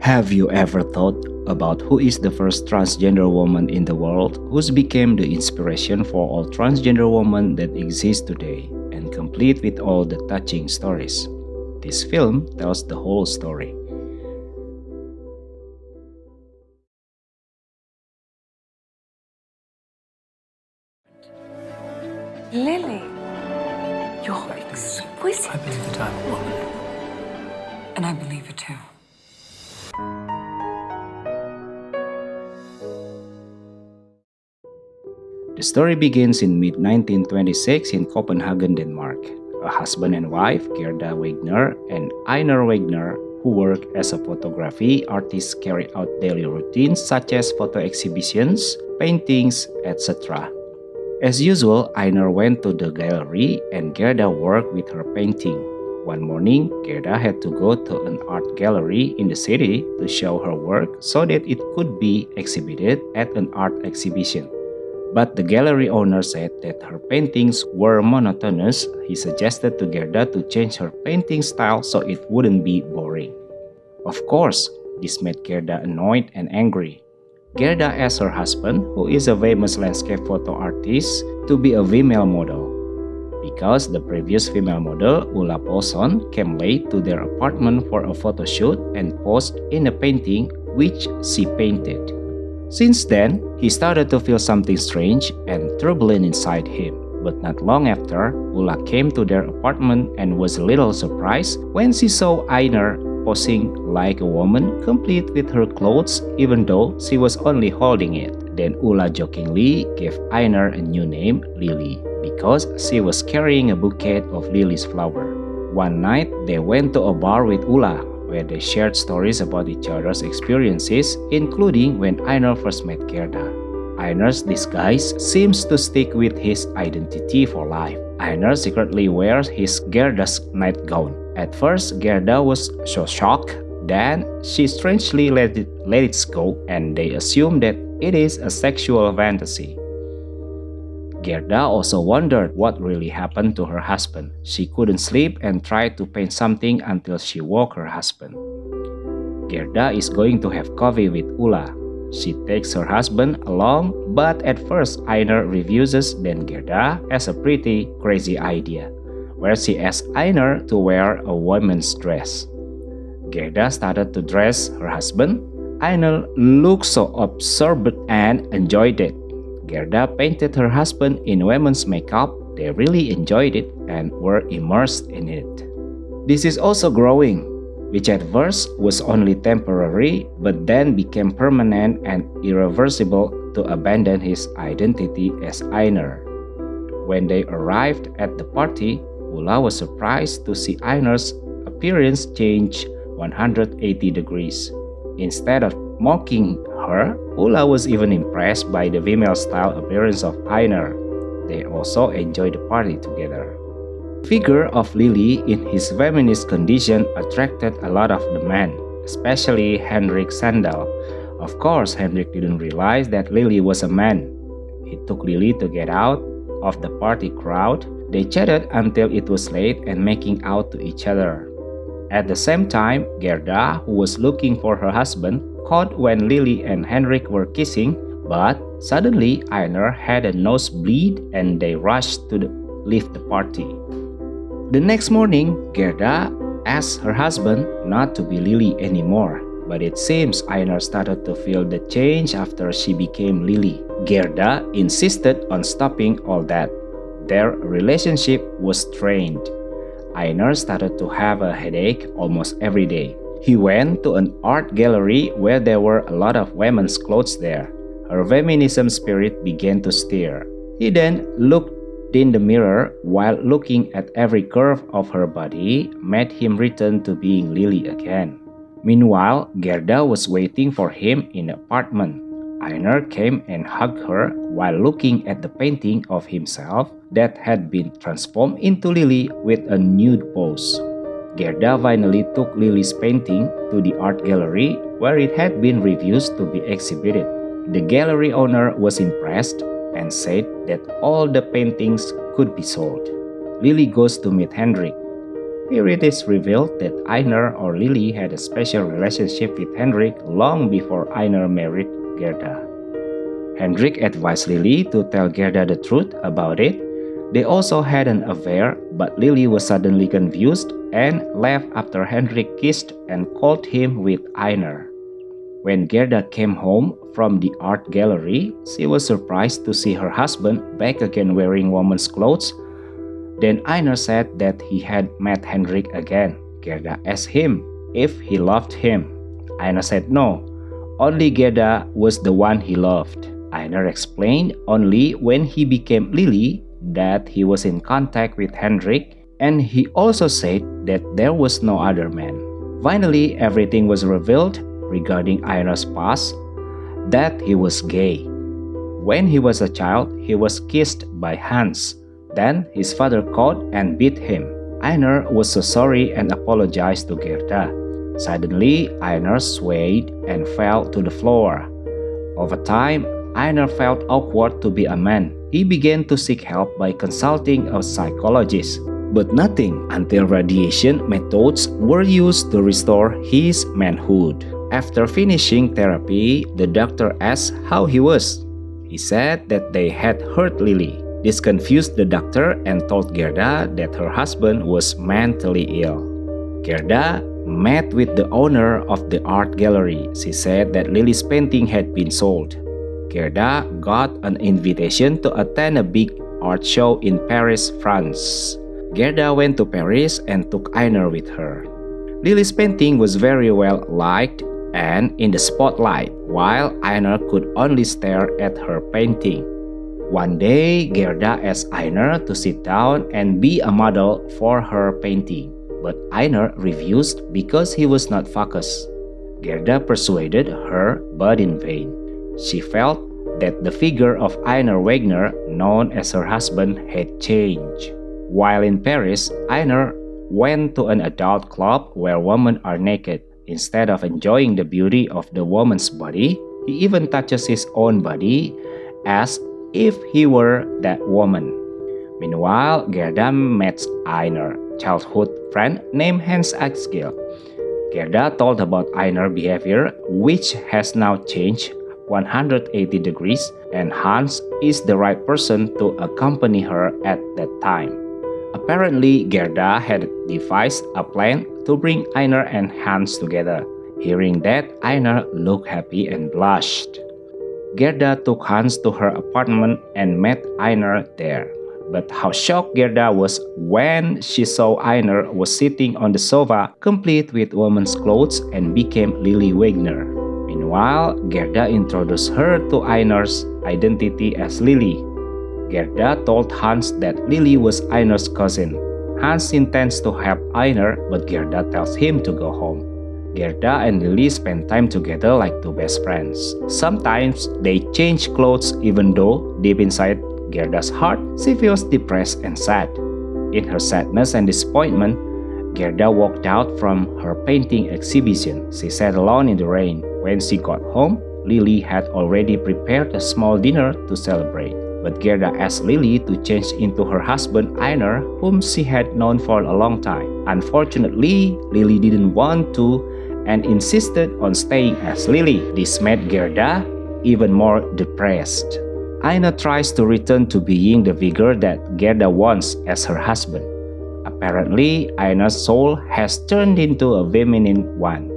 Have you ever thought about who is the first transgender woman in the world who's became the inspiration for all transgender women that exist today and complete with all the touching stories? This film tells the whole story. Lily, you're exquisite. I believe that I'm a woman. And I believe it too. The story begins in mid-1926 in Copenhagen, Denmark. A husband and wife, Gerda Wagner and Einar Wagner, who work as a photography artist, carry out daily routines such as photo exhibitions, paintings, etc. As usual, Einar went to the gallery and Gerda worked with her painting. One morning, Gerda had to go to an art gallery in the city to show her work so that it could be exhibited at an art exhibition. But the gallery owner said that her paintings were monotonous. He suggested to Gerda to change her painting style so it wouldn't be boring. Of course, this made Gerda annoyed and angry. Gerda asked her husband, who is a famous landscape photo artist, to be a female model. Because the previous female model, Ulla Paulsson, came late to their apartment for a photo shoot and posed in a painting which she painted. Since then, he started to feel something strange and turbulent inside him. But not long after, Ulla came to their apartment and was a little surprised when she saw Einar posing like a woman, complete with her clothes, even though she was only holding it. Then Ulla jokingly gave Einar a new name, Lily, because she was carrying a bouquet of Lily's flower. One night, they went to a bar with Ulla, where they shared stories about each other's experiences, including when Einar first met Gerda. Einar's disguise seems to stick with his identity for life. Einar secretly wears his Gerda's nightgown. At first, Gerda was so shocked, then she strangely let it go, and they assumed that it is a sexual fantasy. Gerda also wondered what really happened to her husband. She couldn't sleep and tried to paint something until she woke her husband. Gerda is going to have coffee with Ulla. She takes her husband along, but at first Einar refuses. Then Gerda has a pretty crazy idea, where she asks Einar to wear a woman's dress. Gerda started to dress her husband. Einar looked so absorbed and enjoyed it. Gerda painted her husband in women's makeup. They really enjoyed it and were immersed in it. This is also growing, which at first was only temporary, but then became permanent and irreversible to abandon his identity as Einar. When they arrived at the party, Ulla was surprised to see Einar's appearance change 180 degrees. Instead of mocking her, Ulla was even impressed by the female-style appearance of Einar. They also enjoyed the party together. The figure of Lily in his feminist condition attracted a lot of the men, especially Henrik Sandal. Of course, Henrik didn't realize that Lily was a man. He took Lily to get out of the party crowd. They chatted until it was late and making out to each other. At the same time, Gerda, who was looking for her husband, caught when Lily and Henrik were kissing, but suddenly Einar had a nosebleed and they rushed to leave the party. The next morning, Gerda asked her husband not to be Lily anymore, but it seems Einar started to feel the change after she became Lily. Gerda insisted on stopping all that. Their relationship was strained. Einar started to have a headache almost every day. He went to an art gallery where there were a lot of women's clothes there. Her feminism spirit began to stir. He then looked in the mirror while looking at every curve of her body made him return to being Lily again. Meanwhile, Gerda was waiting for him in the apartment. Einar came and hugged her while looking at the painting of himself that had been transformed into Lily with a nude pose. Gerda finally took Lily's painting to the art gallery where it had been refused to be exhibited. The gallery owner was impressed and said that all the paintings could be sold. Lily goes to meet Henrik. Here it is revealed that Einar or Lily had a special relationship with Henrik long before Einar married Gerda. Henrik advised Lily to tell Gerda the truth about it. They also had an affair, but Lily was suddenly confused and left after Henrik kissed and called him with Einar. When Gerda came home from the art gallery, she was surprised to see her husband back again wearing woman's clothes. Then Einar said that he had met Henrik again. Gerda asked him if he loved him. Einar said no, only Gerda was the one he loved. Einar explained only when he became Lily that he was in contact with Henrik, and he also said that there was no other man. Finally, everything was revealed regarding Einar's past, that he was gay. When he was a child, he was kissed by Hans. Then his father caught and beat him. Einar was so sorry and apologized to Gerda. Suddenly, Einar swayed and fell to the floor. Over time, Einar felt awkward to be a man. He began to seek help by consulting a psychologist, but nothing until radiation methods were used to restore his manhood. After finishing therapy, the doctor asked how he was. He said that they had hurt Lily. This confused the doctor and told Gerda that her husband was mentally ill. Gerda met with the owner of the art gallery. She said that Lily's painting had been sold. Gerda got an invitation to attend a big art show in Paris, France. Gerda went to Paris and took Einar with her. Lily's painting was very well liked and in the spotlight, while Einar could only stare at her painting. One day, Gerda asked Einar to sit down and be a model for her painting, but Einar refused because he was not focused. Gerda persuaded her, but in vain. She felt that the figure of Einar Wegner, known as her husband, had changed. While in Paris, Einar went to an adult club where women are naked. Instead of enjoying the beauty of the woman's body, he even touches his own body as if he were that woman. Meanwhile, Gerda met Einar, childhood friend named Hans Axel. Gerda told about Einar's behavior, which has now changed 180 degrees, and Hans is the right person to accompany her at that time. Apparently, Gerda had devised a plan to bring Einar and Hans together. Hearing that, Einar looked happy and blushed. Gerda took Hans to her apartment and met Einar there. But how shocked Gerda was when she saw Einar was sitting on the sofa, complete with woman's clothes, and became Lily Wegner. Meanwhile, Gerda introduced her to Einar's identity as Lily. Gerda told Hans that Lily was Einar's cousin. Hans intends to help Einar, but Gerda tells him to go home. Gerda and Lily spend time together like two best friends. Sometimes they change clothes even though deep inside Gerda's heart, she feels depressed and sad. In her sadness and disappointment, Gerda walked out from her painting exhibition. She sat alone in the rain. When she got home, Lily had already prepared a small dinner to celebrate. But Gerda asked Lily to change into her husband Einar, whom she had known for a long time. Unfortunately, Lily didn't want to and insisted on staying as Lily. This made Gerda even more depressed. Einar tries to return to being the figure that Gerda wants as her husband. Apparently, Einar's soul has turned into a feminine one.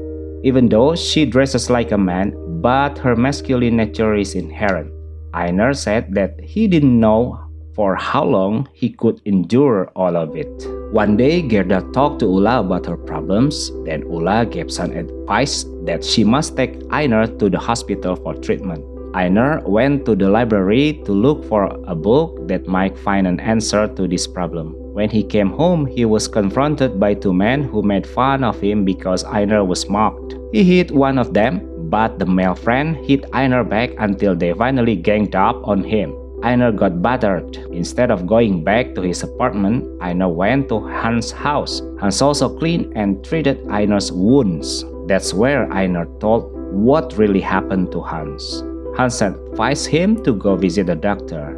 Even though she dresses like a man, but her masculine nature is inherent. Einar said that he didn't know for how long he could endure all of it. One day, Gerda talked to Ulla about her problems. Then Ulla gave some advice that she must take Einar to the hospital for treatment. Einar went to the library to look for a book that might find an answer to this problem. When he came home, he was confronted by two men who made fun of him because Einar was mocked. He hit one of them, but the male friend hit Einar back until they finally ganged up on him. Einar got battered. Instead of going back to his apartment, Einar went to Hans' house. Hans also cleaned and treated Einar's wounds. That's where Einar told what really happened to Hans. Hans advised him to go visit the doctor.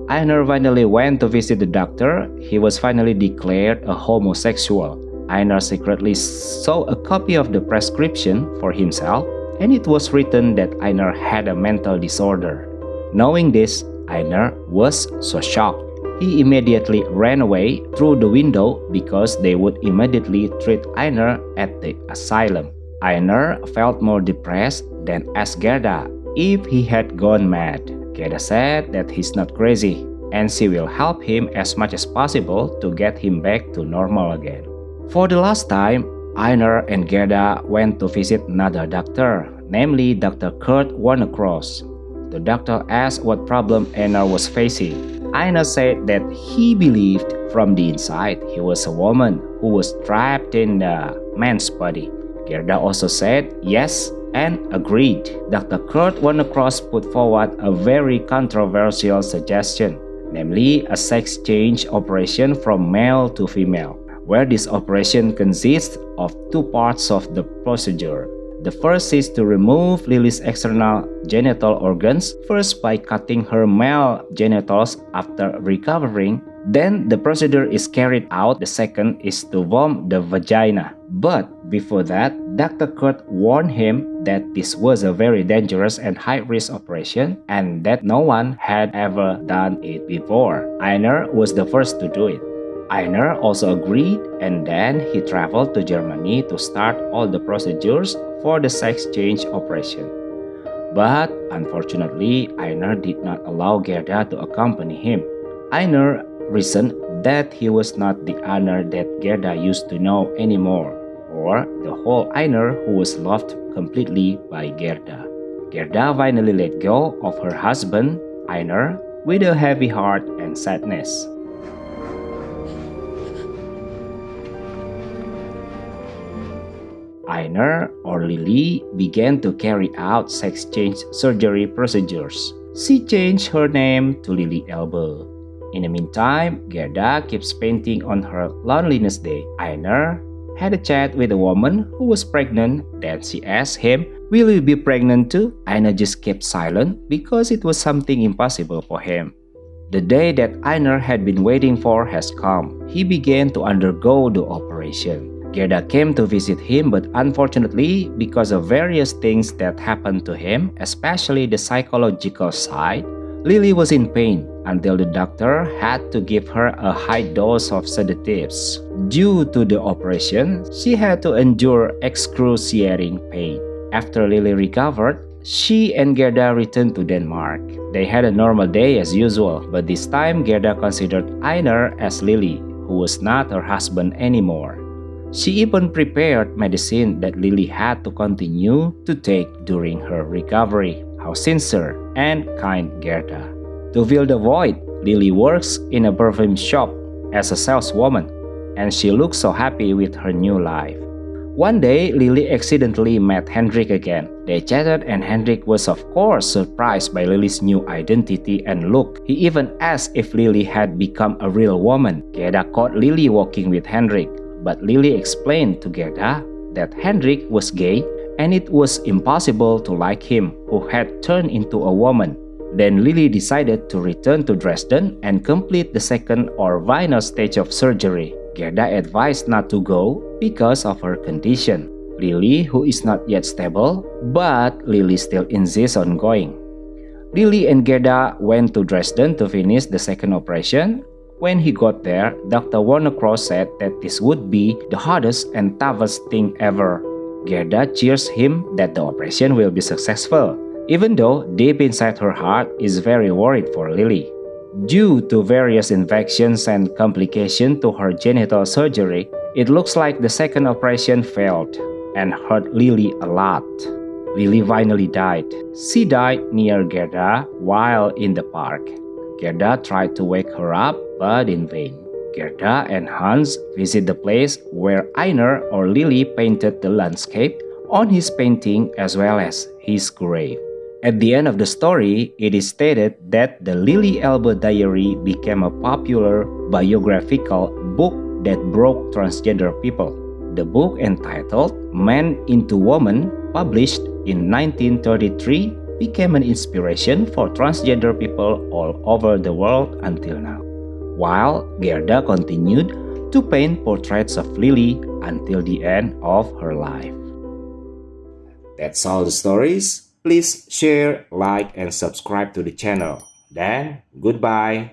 Einar finally went to visit the doctor. He was finally declared a homosexual. Einar secretly saw a copy of the prescription for himself, and it was written that Einar had a mental disorder. Knowing this, Einar was so shocked. He immediately ran away through the window because they would immediately treat Einar at the asylum. Einar felt more depressed than asked Gerda if he had gone mad. Gerda said that he's not crazy, and she will help him as much as possible to get him back to normal again. For the last time, Einar and Gerda went to visit another doctor, namely Dr. Kurt Wannacross. The doctor asked what problem Einar was facing. Einar said that he believed from the inside he was a woman who was trapped in a man's body. Gerda also said yes and agreed. Dr. Kurt Wannacross put forward a very controversial suggestion, namely a sex change operation from male to female, where this operation consists of two parts of the procedure. The first is to remove Lily's external genital organs, first by cutting her male genitals after recovering. Then the procedure is carried out. The second is to warm the vagina. But before that, Dr. Kurt warned him that this was a very dangerous and high-risk operation and that no one had ever done it before. Einar was the first to do it. Einar also agreed, and then he traveled to Germany to start all the procedures for the sex change operation. But unfortunately, Einar did not allow Gerda to accompany him. Einar reasoned that he was not the Einar that Gerda used to know anymore, or the whole Einar who was loved completely by Gerda. Gerda finally let go of her husband, Einar, with a heavy heart and sadness. Einar, or Lily, began to carry out sex change surgery procedures. She changed her name to Lily Elbe. In the meantime, Gerda keeps painting on her loneliness day. Einar had a chat with a woman who was pregnant. Then she asked him, "Will you be pregnant too?" Einar just kept silent because it was something impossible for him. The day that Einar had been waiting for has come. He began to undergo the operation. Gerda came to visit him, but unfortunately, because of various things that happened to him, especially the psychological side, Lily was in pain until the doctor had to give her a high dose of sedatives. Due to the operation, she had to endure excruciating pain. After Lily recovered, she and Gerda returned to Denmark. They had a normal day as usual, but this time Gerda considered Einar as Lily, who was not her husband anymore. She even prepared medicine that Lily had to continue to take during her recovery. How sincere and kind Gerda. To fill the void, Lily works in a perfume shop as a saleswoman, and she looks so happy with her new life. One day, Lily accidentally met Hendrik again. They chatted, and Hendrik was of course surprised by Lily's new identity and look. He even asked if Lily had become a real woman. Gerda caught Lily walking with Hendrik, but Lily explained to Gerda that Hendrik was gay and it was impossible to like him, who had turned into a woman. Then Lily decided to return to Dresden and complete the second or final stage of surgery. Gerda advised not to go because of her condition. Lily, who is not yet stable, but Lily still insists on going. Lily and Gerda went to Dresden to finish the second operation. When he got there, Dr. Wannacross said that this would be the hardest and toughest thing ever. Gerda cheers him that the operation will be successful, even though deep inside her heart is very worried for Lily. Due to various infections and complications to her genital surgery, it looks like the second operation failed and hurt Lily a lot. Lily finally died. She died near Gerda while in the park. Gerda tried to wake her up, but in vain. Gerda and Hans visit the place where Einar or Lily painted the landscape on his painting as well as his grave. At the end of the story, it is stated that the Lily Elbe Diary became a popular biographical book that broke transgender people. The book entitled Man into Woman, published in 1933, became an inspiration for transgender people all over the world until now. While Gerda continued to paint portraits of Lily until the end of her life. That's all the stories. Please share, like, and subscribe to the channel. Then, goodbye.